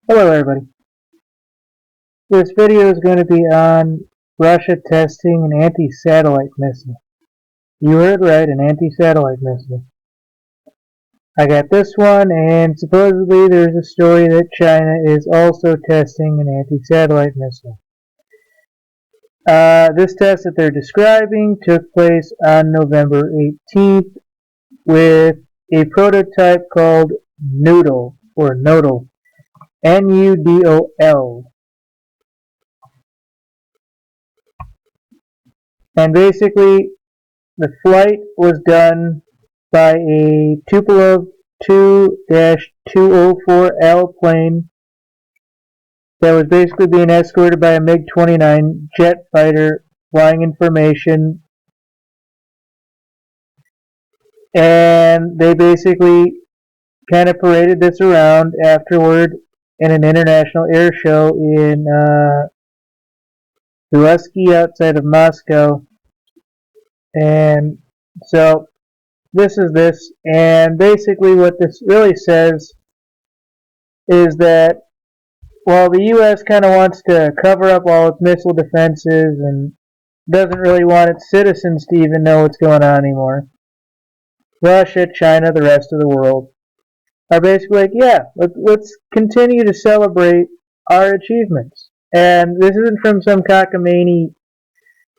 Hello everybody. This video is going to be on Russia testing an anti-satellite missile. You heard right, an anti-satellite missile. I got this one, and supposedly there's a story that China is also testing an anti-satellite missile. This test that they're describing took place on November 18th with a prototype called Nudol, or Nodal, Nudol. And basically, the flight was done by a Tupolev 2-204L plane that was basically being escorted by a MiG-29 jet fighter flying in formation. And they basically kind of paraded this around afterward in an international air show in Rusky outside of Moscow. And so this is this, and basically what this really says is that while the U.S. kind of wants to cover up all its missile defenses and doesn't really want its citizens to even know what's going on anymore, Russia, China, the rest of the world are basically like, yeah, let's continue to celebrate our achievements. And this isn't from some cockamamie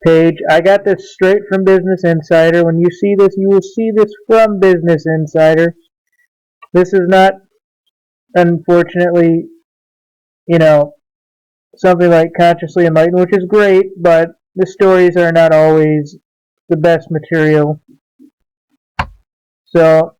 page. I got this straight from Business Insider. When you see this, you will see this from Business Insider. This is not, unfortunately, something like Consciously Enlightened, which is great, but the stories are not always the best material. So,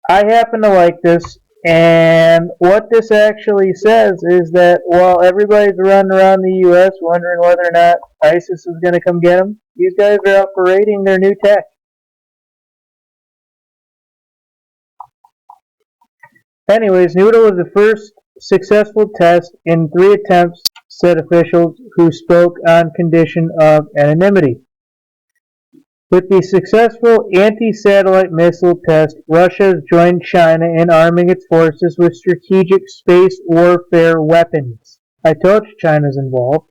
I happen to like this, and what this actually says is that while everybody's running around the U.S. wondering whether or not ISIS is going to come get them, these guys are out parading their new tech. Anyways, Nudol was the first successful test in 3 attempts, said officials who spoke on condition of anonymity. With the successful anti-satellite missile test, Russia has joined China in arming its forces with strategic space warfare weapons. I told you China's involved.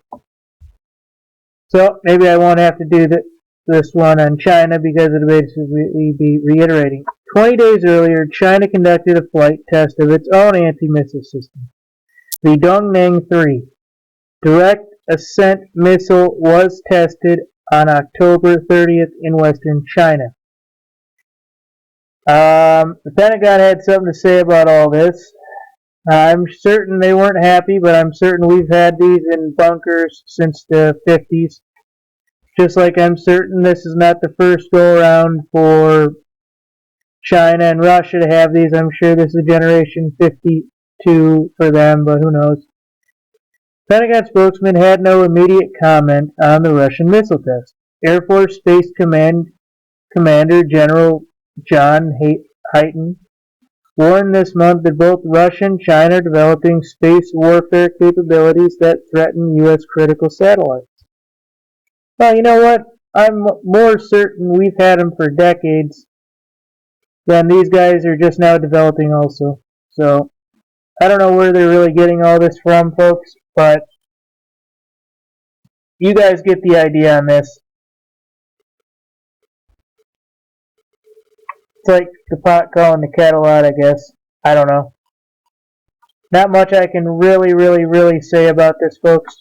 So maybe I won't have to do this one on China because it would basically be reiterating. 20 days earlier, China conducted a flight test of its own anti-missile system, the Dongnan 3. Direct ascent missile was tested on October 30th in western China. The Pentagon had something to say about all this. I'm certain they weren't happy, but I'm certain we've had these in bunkers since the 50s. Just like I'm certain this is not the first go-around for China and Russia to have these. I'm sure this is generation 52 for them, but who knows. Pentagon spokesman had no immediate comment on the Russian missile test. Air Force Space Commander General John Hyten warned this month that both Russia and China are developing space warfare capabilities that threaten U.S. critical satellites. Well, you know what? I'm more certain we've had them for decades than these guys are just now developing also. So, I don't know where they're really getting all this from, folks, but you guys get the idea on this. It's like the pot calling the kettle out, I guess. I don't know. Not much I can really say about this, folks.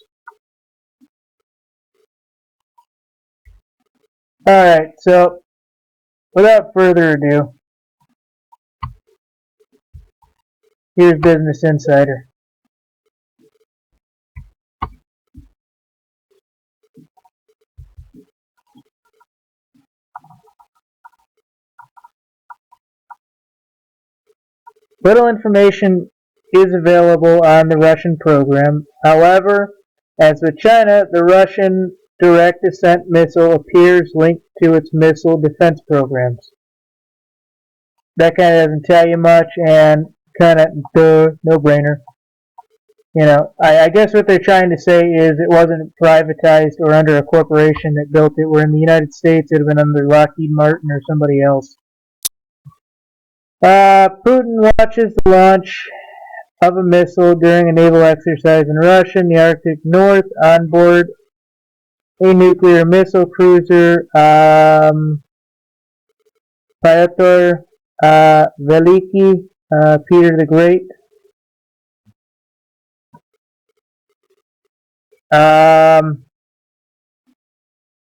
Alright, so, without further ado, here's Business Insider. Little information is available on the Russian program. However, as with China, the Russian direct ascent missile appears linked to its missile defense programs. That kind of doesn't tell you much, and kind of no-brainer. I guess what they're trying to say is it wasn't privatized or under a corporation that built it, where in the United States it would have been under Lockheed Martin or somebody else. Putin watches the launch of a missile during a naval exercise in Russia in the Arctic North on board a nuclear missile cruiser, Pyotr Veliki, Peter the Great.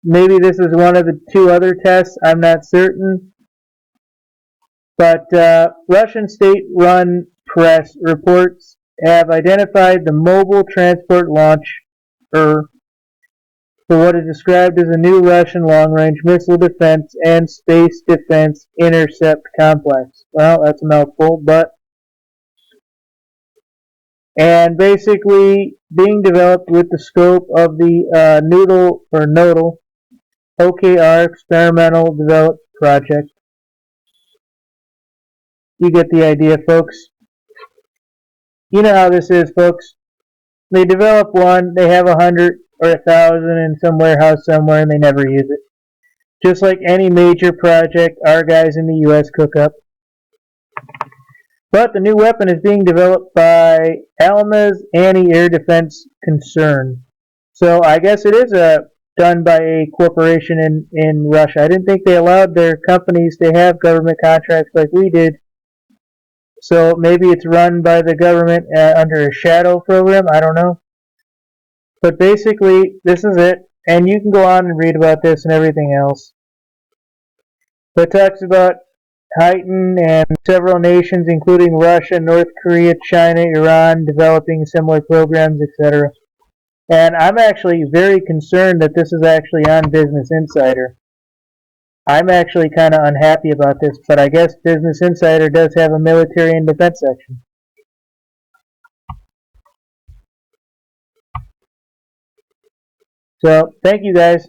Maybe this is one of the two other tests, I'm not certain. But Russian state-run press reports have identified the mobile transport launcher for what is described as a new Russian long-range missile defense and space defense intercept complex. Well, that's a mouthful, but and basically being developed with the scope of the Nudol OKR experimental development project. You get the idea, folks. You know how this is, folks. They develop one, they have 100 or 1,000 in some warehouse somewhere, and they never use it. Just like any major project our guys in the U.S. cook up. But the new weapon is being developed by Alma's Anti-Air Defense Concern. So I guess it is done by a corporation in Russia. I didn't think they allowed their companies to have government contracts like we did. So maybe it's run by the government under a shadow program. I don't know. But basically, this is it. And you can go on and read about this and everything else. But it talks about Titan and several nations, including Russia, North Korea, China, Iran, developing similar programs, etc. And I'm actually very concerned that this is actually on Business Insider. I'm actually kind of unhappy about this, but I guess Business Insider does have a military and defense section. So, thank you guys.